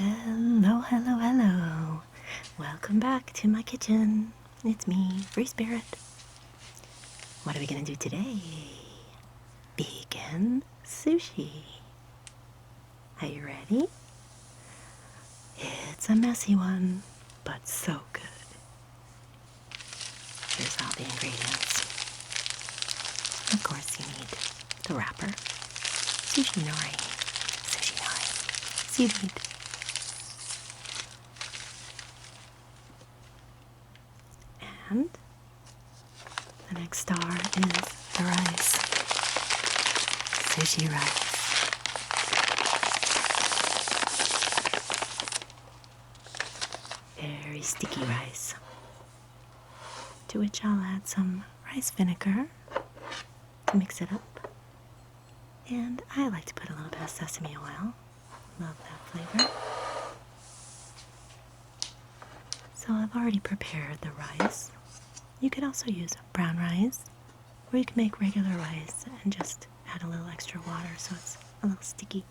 Hello, hello, hello. Welcome back to my kitchen. It's me, Free Spirit. What are we going to do today? Vegan sushi. Are you ready? It's a messy one, but so good. Here's all the ingredients. Of course, you need the wrapper, sushi nori, seaweed, and the next star is the rice, sushi rice. Very sticky rice, to which I'll add some rice vinegar to mix it up. And I like to put a little bit of sesame oil. Love that flavor. So I've already prepared the rice. You could also use brown rice, or you can make regular rice and just add a little extra water so it's a little sticky.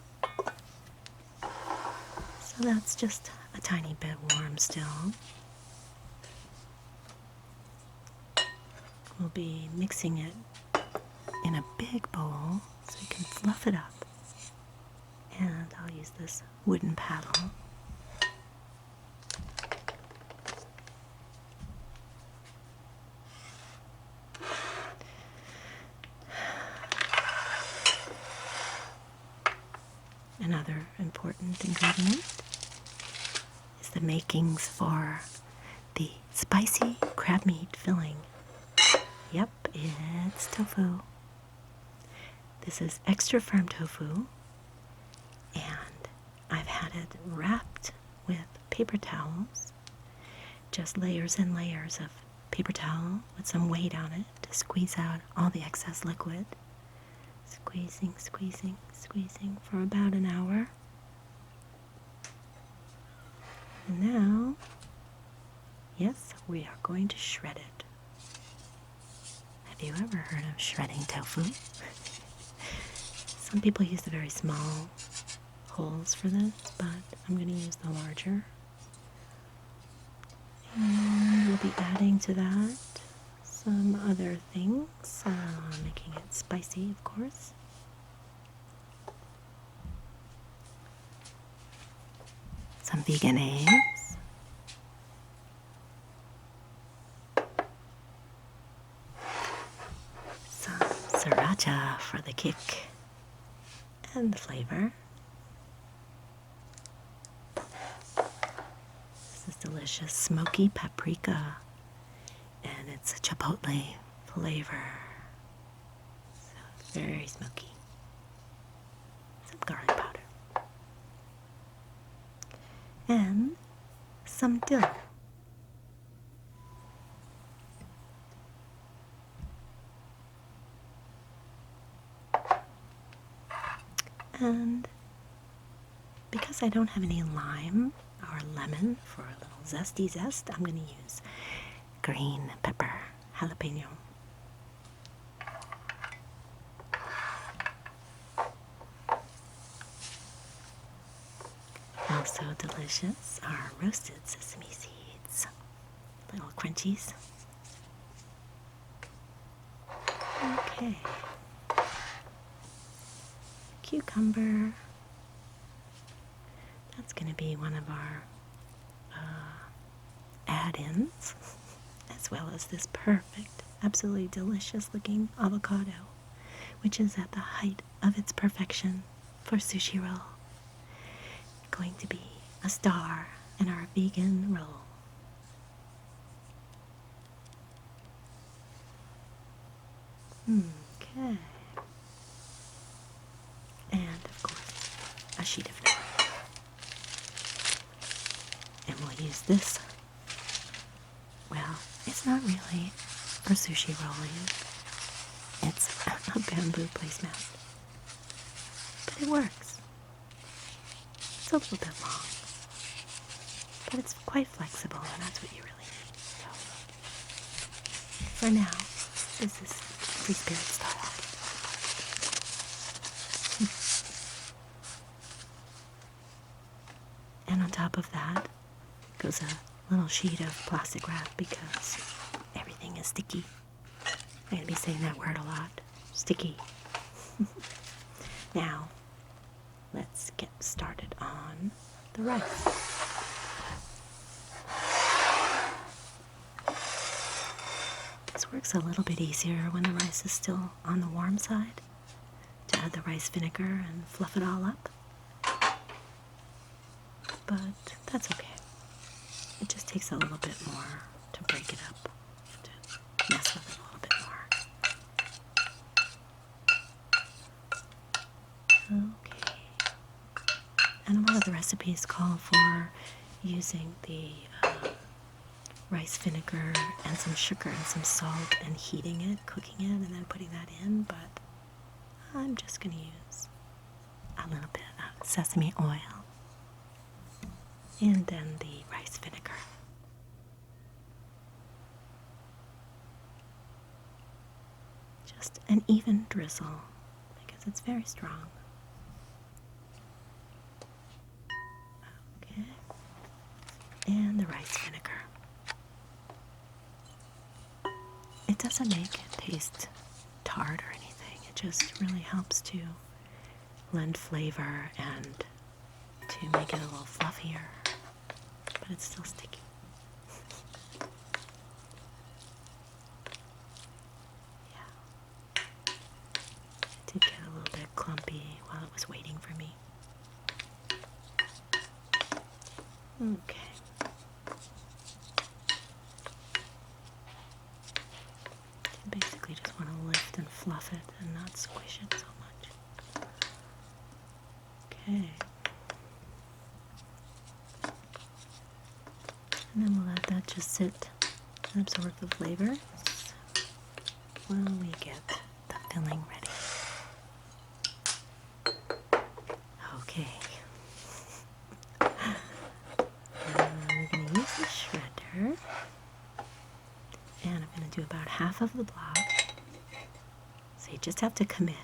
So that's just a tiny bit warm still. We'll be mixing it in a big bowl so you can fluff it up. And I'll use this wooden paddle. Another important ingredient is the makings for the spicy crab meat filling. Yep, it's tofu. This is extra firm tofu, and I've had it wrapped with paper towels, just layers and layers of paper towel with some weight on it to squeeze out all the excess liquid. Squeezing, squeezing, squeezing for about an hour. And now, yes, we are going to shred it. Have you ever heard of shredding tofu? Some people use the very small holes for this, but I'm going to use the larger. And we'll be adding to that some other things, making it spicy, of course. Some vegan eggs. Some sriracha for the kick and the flavor. This is delicious smoky paprika, and it's a chipotle flavor. So it's very smoky. Some garlic powder. And some dill. And because I don't have any lime or lemon for a little zesty zest, I'm going to use green pepper, jalapeno. Also delicious are roasted sesame seeds, little crunchies. Okay. Cucumber. That's going to be one of our add-ins, as well as this perfect, absolutely delicious looking avocado, which is at the height of its perfection for sushi roll. Going to be a star in our vegan roll. Okay. And of course, a sheet of nori. And we'll use this. Well, it's not really for sushi rolling. It's a bamboo placemat. But it works. It's a little bit long, but it's quite flexible, and that's what you really need. So, for now, this is Free Spirit style. then on top of that goes a little sheet of plastic wrap because everything is sticky. I'm going to be saying that word a lot. Sticky. Now, let's get started on the rice. This works a little bit easier when the rice is still on the warm side, to add the rice vinegar and fluff it all up. But that's okay. It just takes a little bit more to break it up, to mess with it a little bit more. Okay. And a lot of the recipes call for using the rice vinegar and some sugar and some salt and heating it, cooking it, and then putting that in, but I'm just going to use a little bit of sesame oil and then the rice vinegar. Just an even drizzle because it's very strong. Okay. And the rice vinegar. It doesn't make it taste tart or anything. It just really helps to lend flavor and to make it a little fluffier, but it's still sticky. Yeah. It did get a little bit clumpy while it was waiting for me. Okay. Basically just want to lift and fluff it and not squish it so much. Okay. And then we'll let that just sit and absorb the flavors while we get the filling ready. Okay. We're going to use the shredder. And I'm going to do about half of the block. So you just have to commit.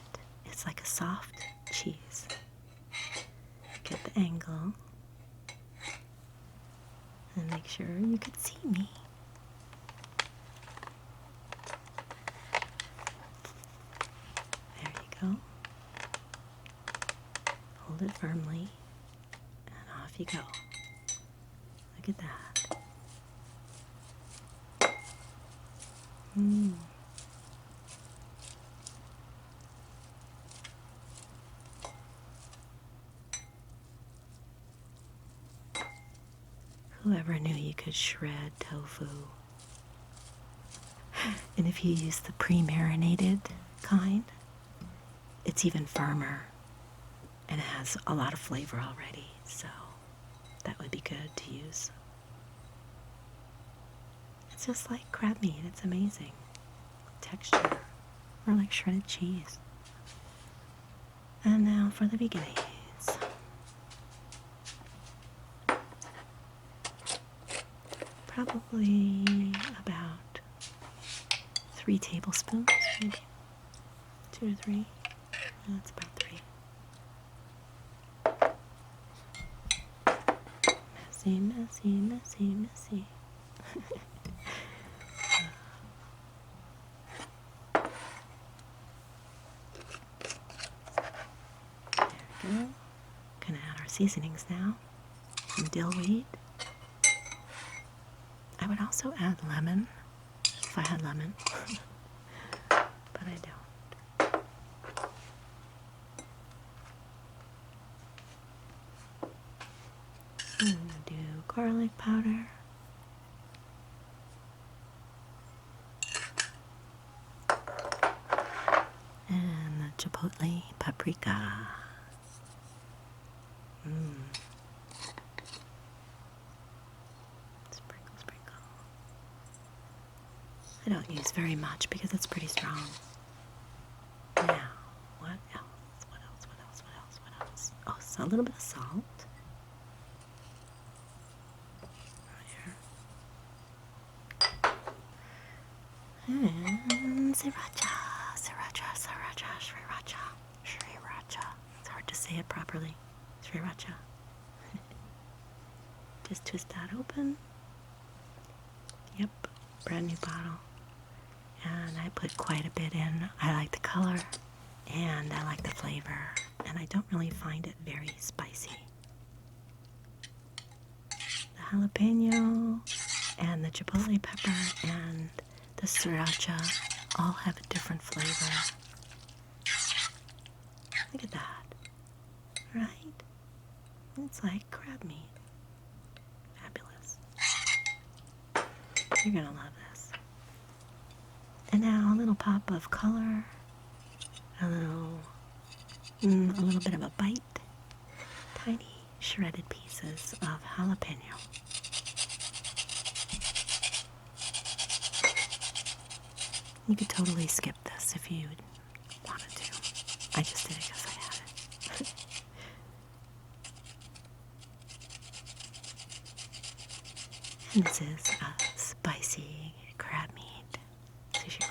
It's like a soft cheese. Get the angle. And make sure you can see me. There you go. Hold it firmly. And off you go. Look at that. Whoever knew you could shred tofu? And if you use the pre-marinated kind, it's even firmer and it has a lot of flavor already, so that would be good to use. It's just like crab meat. It's amazing. Texture. Or like shredded cheese. And now for the beginnings. Probably about 3 tablespoons, maybe. 2 to 3. That's about 3. Messy, messy, messy, messy. Gonna add our seasonings now. Some dill weed. I would also add lemon, if I had lemon, but I don't. I'm gonna do garlic powder. And the chipotle paprika. Sprinkle, sprinkle. I don't use very much because it's pretty strong. Now, what else? What else? What else? What else? What else? Oh, so a little bit of salt. And sriracha, sriracha, sriracha, sriracha, sriracha. It's hard to say it properly. Sriracha. just twist that open. Yep, brand new bottle. And I put quite a bit in. I like the color and I like the flavor, and I don't really find it very spicy. The jalapeno and the chipotle pepper and the sriracha all have a different flavor. Look at that, right? It's like crab meat. Fabulous. You're gonna love this. And now a little pop of color, a little bit of a bite, tiny shredded pieces of jalapeno. You could totally skip this if you wanted to. I just did it because I had it. And this is a spicy crab meat sushi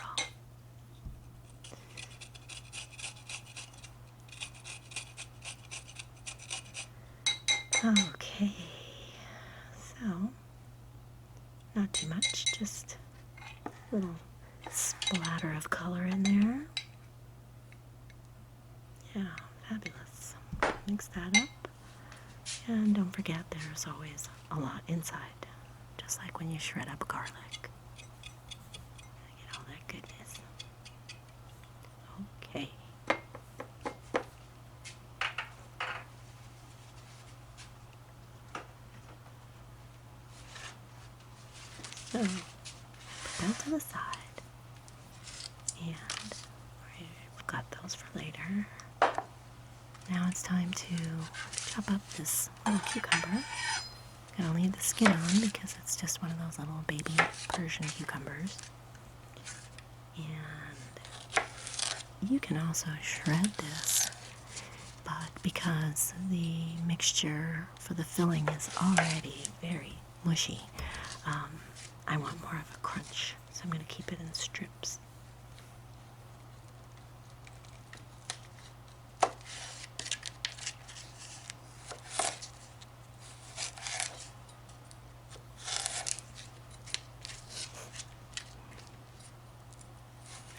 roll. Okay, so not too much, just a little splatter of color in there. Yeah, fabulous. Mix that up. And don't forget, there's always a lot inside, just like when you shred up garlic. Get all that goodness. Okay. So, put that to the side. And we've got those for later. Now it's time to chop up this little cucumber. I'm gonna leave the skin on because it's just one of those little baby Persian cucumbers. And you can also shred this, but because the mixture for the filling is already very mushy, I want more of a crunch, so I'm going to keep it in strips.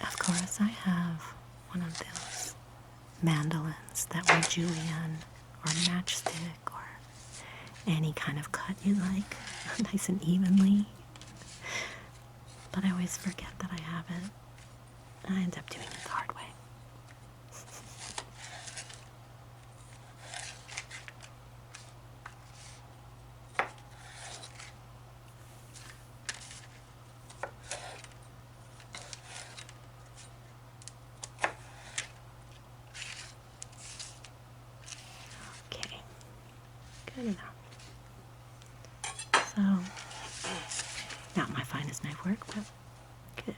Of course, I have one of those mandolins that will julienne or matchstick or any kind of cut you like, nice and evenly. But I always forget that I have it, and I end up doing it the hard way. Okay, good enough. So, not my finest knife work, but good.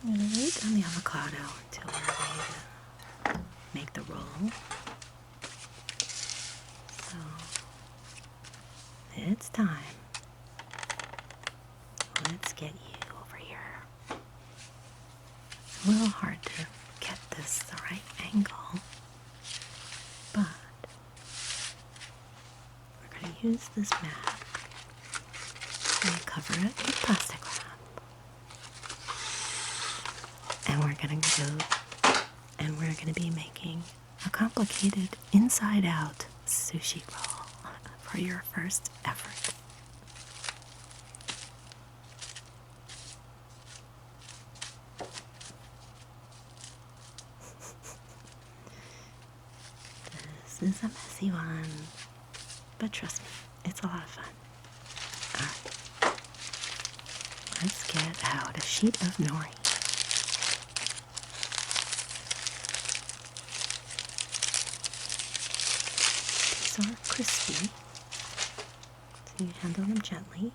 I'm going to wait on the avocado until we're ready to make the roll. So, it's time. Let's get you over here. It's a little hard to get this the right angle, but we're going to use this mat and cover it with plastic wrap. And we're going to be making a complicated inside-out sushi roll for your first effort. This is a messy one, but trust me, it's a lot of fun. Alright, let's get out a sheet of nori. These are crispy, so You handle them gently.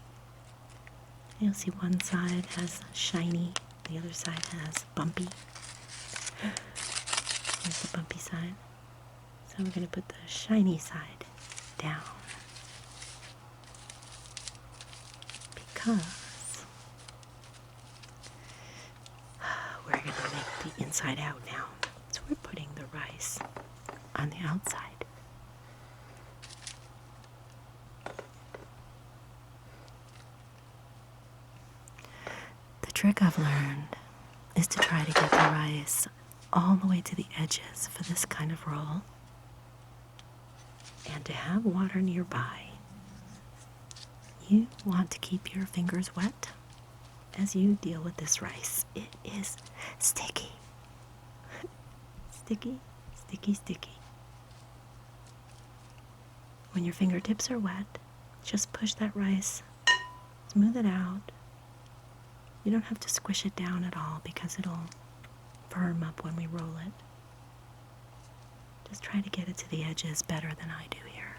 You'll see one side has shiny, the other side has bumpy. Here's the bumpy side. So we're going to put the shiny side down. Because we're going to make the inside out now. So we're putting the rice on the outside. The trick I've learned is to try to get the rice all the way to the edges for this kind of roll, and to have water nearby. You want to keep your fingers wet as you deal with this rice. It is sticky. Sticky, sticky, sticky. When your fingertips are wet, just push that rice, smooth it out. You don't have to squish it down at all because it'll firm up when we roll it. Just try to get it to the edges better than I do here.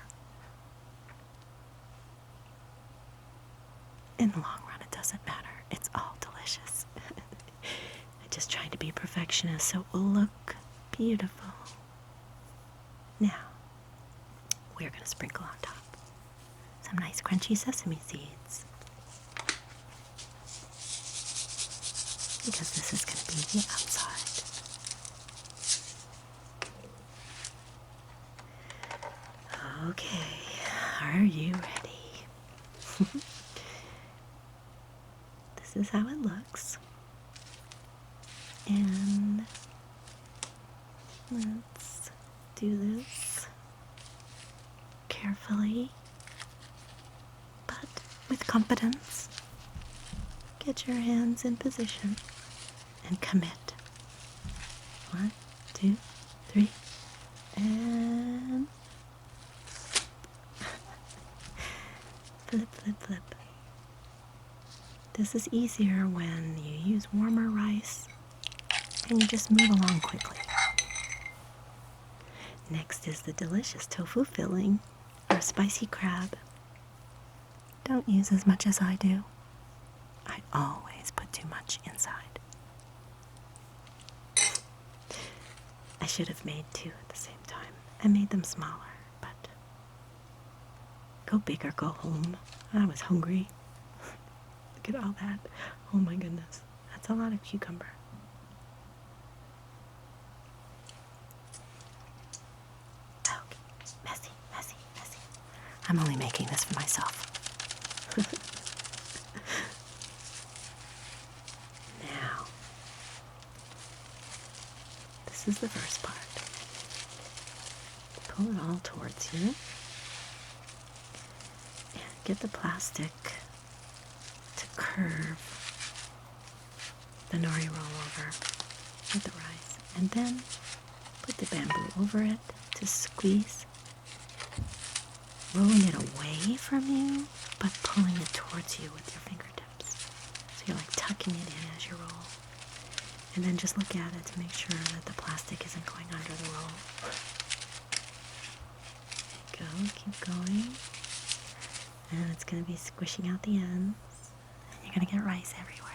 In the long run, it doesn't matter. It's all delicious. I just tried to be a perfectionist so it will look beautiful. Now, we're going to sprinkle on top some nice crunchy sesame seeds, because this is going to be the outside. Okay, are you ready? This is how it looks. And let's do this carefully, but with confidence. Get your hands in position and commit. 1, 2, 3, and flip, flip, flip. This is easier when you use warmer rice and you just move along quickly. Next is the delicious tofu filling, or spicy crab. Don't use as much as I do. I always put too much inside. I should have made 2 at the same time. I made them smaller, but go big or go home. I was hungry. Look at all that. Oh my goodness. That's a lot of cucumber. Okay. Messy, messy, messy. I'm only making this for myself. Now, this is the first part. Pull it all towards you. And get the plastic to curve the nori roll over with the rice. And then put the bamboo over it to squeeze, rolling it away from you, but pulling it towards you with your fingertips. So you're like tucking it in as you roll. And then just look at it to make sure that the plastic isn't going under the roll. There you go, keep going. And it's going to be squishing out the ends. And you're going to get rice everywhere.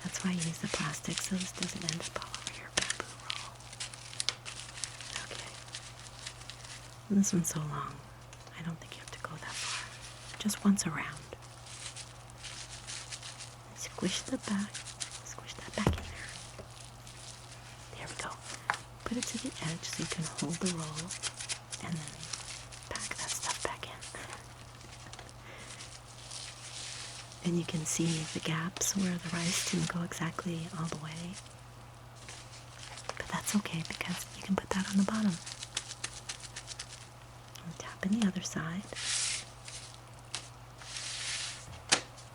That's why I use the plastic, so this doesn't end up all over your bamboo roll. Okay. And this one's so long, I don't think you have to go that far. Just once around. Squish the back. Squish that back in there. There we go. Put it to the edge so you can hold the roll, and then pack that stuff back in. And you can see the gaps where the rice didn't go exactly all the way. But that's okay because you can put that on the bottom. And tap in the other side.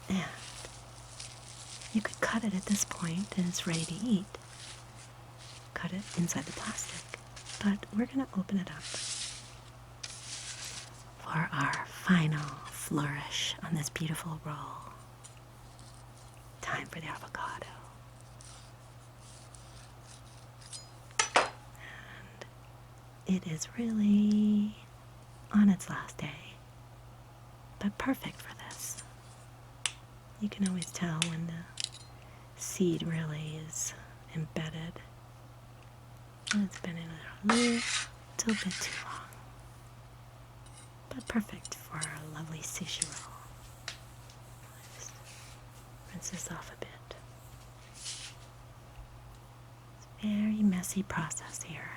And you could cut it at this point and it's ready to eat. Cut it inside the plastic. But we're going to open it up for our final flourish on this beautiful roll. Time for the avocado. And it is really on its last day. but perfect for this. You can always tell when the seed really is embedded. And it's been in a little bit too long. But perfect for a lovely sushi roll. Just rinse this off a bit. It's a very messy process here.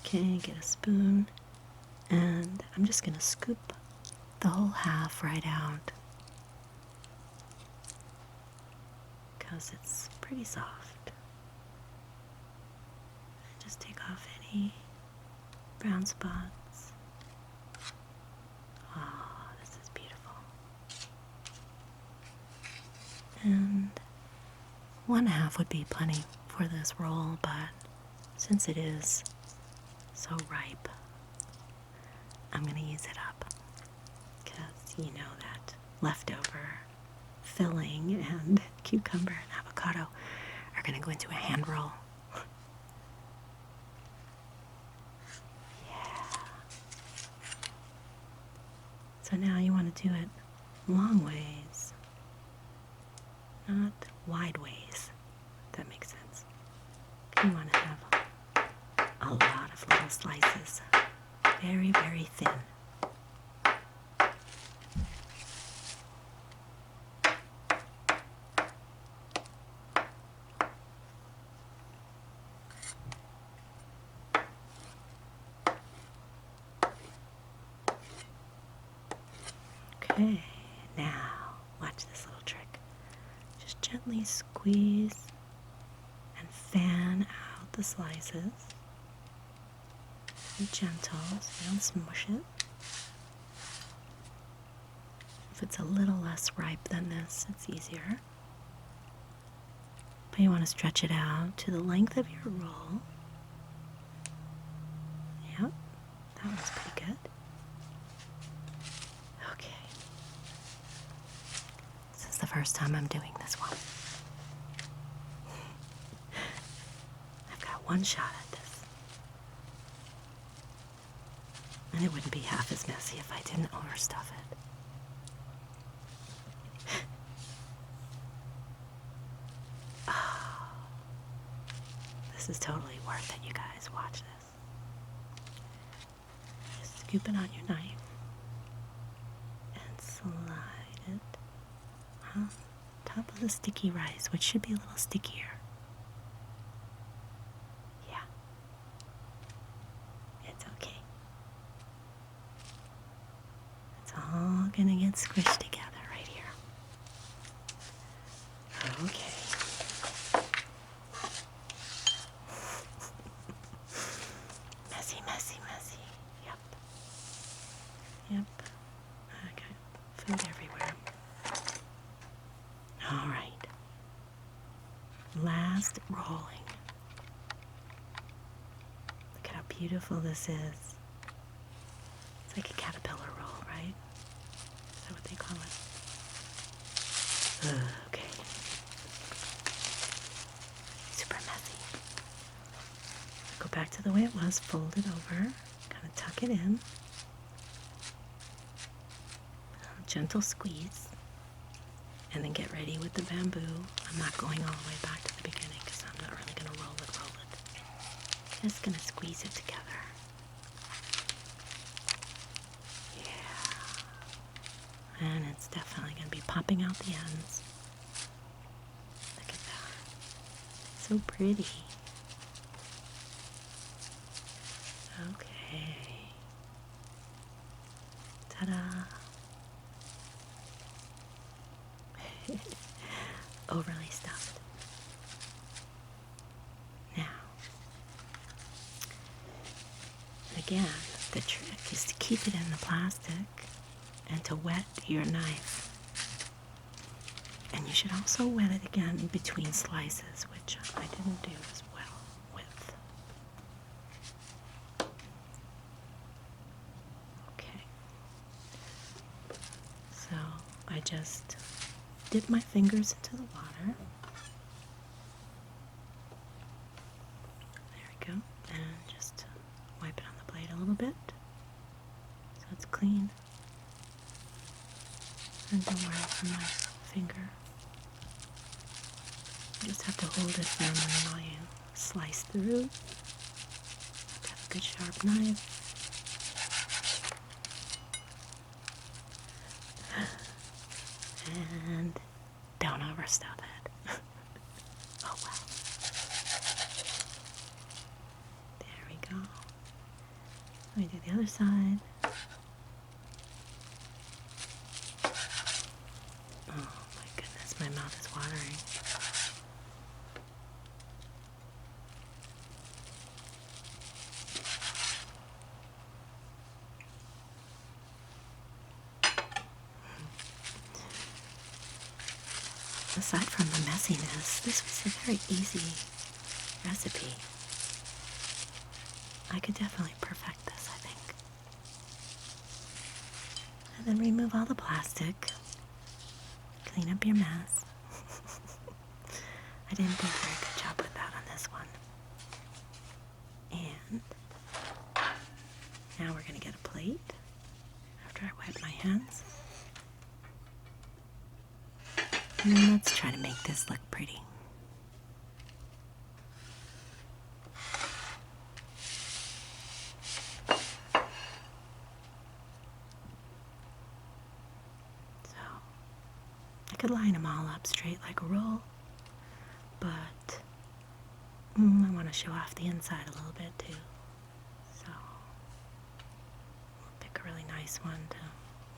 Okay, get a spoon, and I'm just going to scoop the whole half right out because it's pretty soft. Just take off any brown spots. Oh, this is beautiful. And 1/2 would be plenty for this roll, but since it is so ripe, I'm going to use it up because you know that leftover filling and cucumber and avocado are going to go into a hand roll. Yeah. So now you want to do it long ways, not wide ways, if that makes sense. You want to have a lot of little slices, very, very thin. Okay, now watch this little trick. Just gently squeeze and fan out the slices. Be gentle so you don't smush it. If it's a little less ripe than this, it's easier. But you want to stretch it out to the length of your roll. Yep, that one's pretty good. Okay. This is the first time I'm doing this one. I've got one shot at this. And it wouldn't be half as messy if I didn't overstuff it. Oh, this is totally worth it, you guys. Watch this. Just scoop it on your knife and slide it on top of the sticky rice, which should be a little stickier. Yeah. It's okay. It's all gonna get squished together right here. Okay. Messy, messy, messy. Yep. Yep. I got food everywhere. All right. Last rolling. Look at how beautiful this is. It's like a caterpillar roll, right? Is that what they call it? Okay. Super messy. Go back to the way it was, fold it over, kind of tuck it in. A gentle squeeze. And then get ready with the bamboo. I'm not going all the way back to the beginning because I'm not really going to roll it. Just going to squeeze it together. And it's definitely going to be popping out the ends. Look at that. So pretty. Okay. Ta-da. Overly stuffed. Now, again, the trick is to keep it in the plastic and to wet your knife. And you should also wet it again in between slices, which I didn't do as well with. Okay. So I just dip my fingers into the water. bit so it's clean. And don't worry from my finger. You just have to hold it firmly while you slice through. Have a good sharp knife. And don't overstuff it. Oh well. There we go. Let me do the other side. Oh my goodness, my mouth is watering. Aside from the messiness, this was a very easy recipe. I could definitely perfect this, I think. And then remove all the plastic. Clean up your mess. I didn't do a very good job with that on this one. And now we're going to get a plate after I wipe my hands. And let's try to make this look pretty. So, I could line them all up straight like a roll, but I want to show off the inside a little bit too. So, we'll pick a really nice one to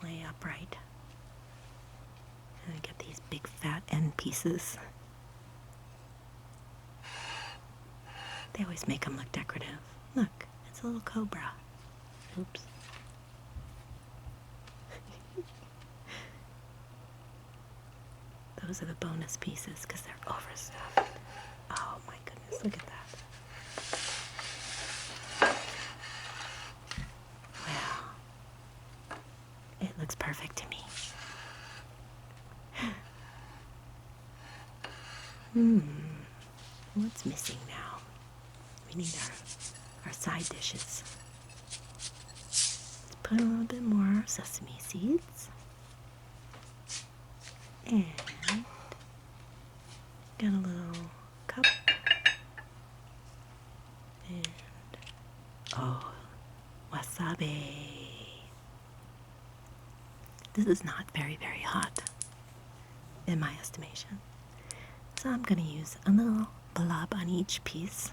lay upright. And I get these big fat end pieces. They always make them look decorative. Look, it's a little cobra. Oops. Those are the bonus pieces because they're overstuffed. Oh my goodness, look at that. Well, it looks perfect to me. What's missing now? We need our side dishes. Let's put a little bit more sesame seeds. And get a little cup. And, oh, wasabi. This is not very, very hot, in my estimation. So I'm going to use a little blob on each piece.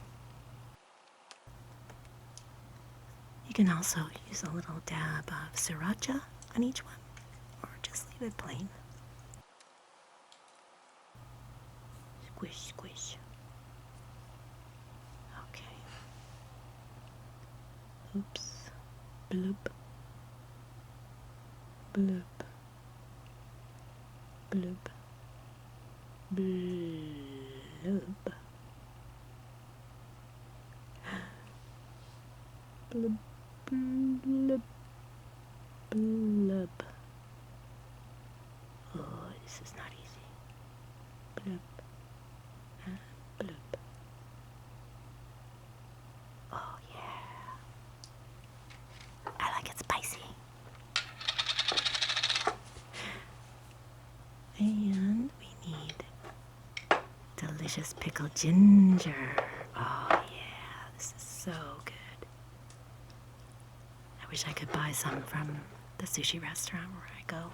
You can also use a little dab of sriracha on each one, or just leave it plain. Squish, squish. Okay. Oops. Bloop. Bloop. Bloop. Bloop. Bloop. Bloop. Bloop. Oh, this is not easy. Bloop. And bloop. Oh, yeah. I like it spicy. And we need delicious pickled ginger. Oh, yeah. This is so good. I wish I could buy some from the sushi restaurant where I go,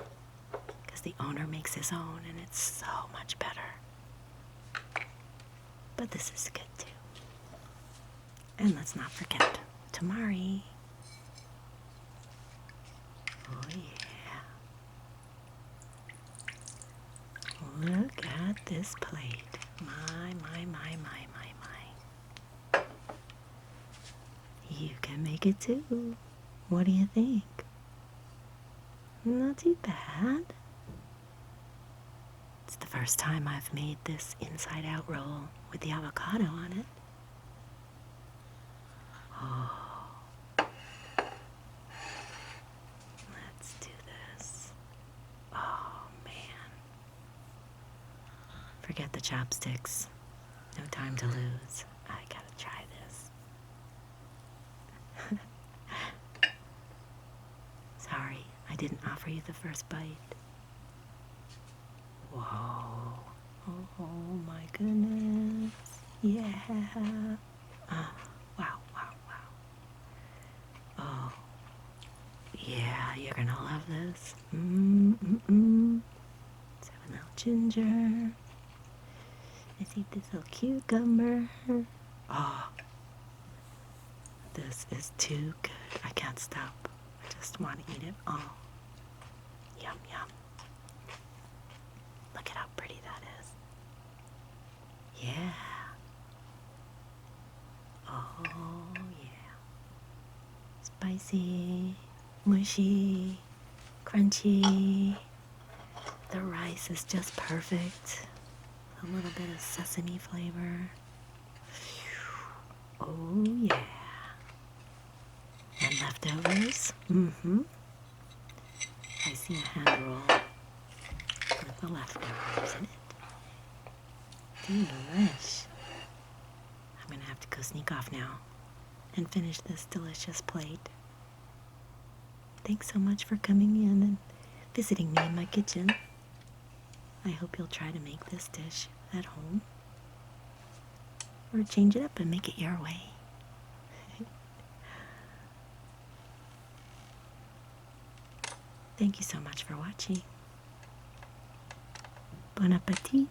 because the owner makes his own and it's so much better. But this is good too. And let's not forget tamari. Oh yeah. Look at this plate. My. You can make it too. What do you think? Not too bad. It's the first time I've made this inside-out roll with the avocado on it. Oh. Let's do this. Oh, man. Forget the chopsticks. No time to lose. I gotta try this. I didn't offer you the first bite. Whoa. Oh my goodness. Yeah. Oh, wow, wow, wow. Oh, yeah, you're gonna love this. Let's have a little ginger. Let's eat this little cucumber. Oh, this is too good. I can't stop. I just want to eat it all. Yum, yum. Look at how pretty that is. Yeah. Oh, yeah. Spicy, mushy, crunchy. The rice is just perfect. A little bit of sesame flavor. Oh, yeah. And leftovers. I see a hand roll with the leftovers in it. Delish. I'm gonna have to go sneak off now and finish this delicious plate. Thanks so much for coming in and visiting me in my kitchen. I hope you'll try to make this dish at home. Or change it up and make it your way. Thank you so much for watching. Bon appetit.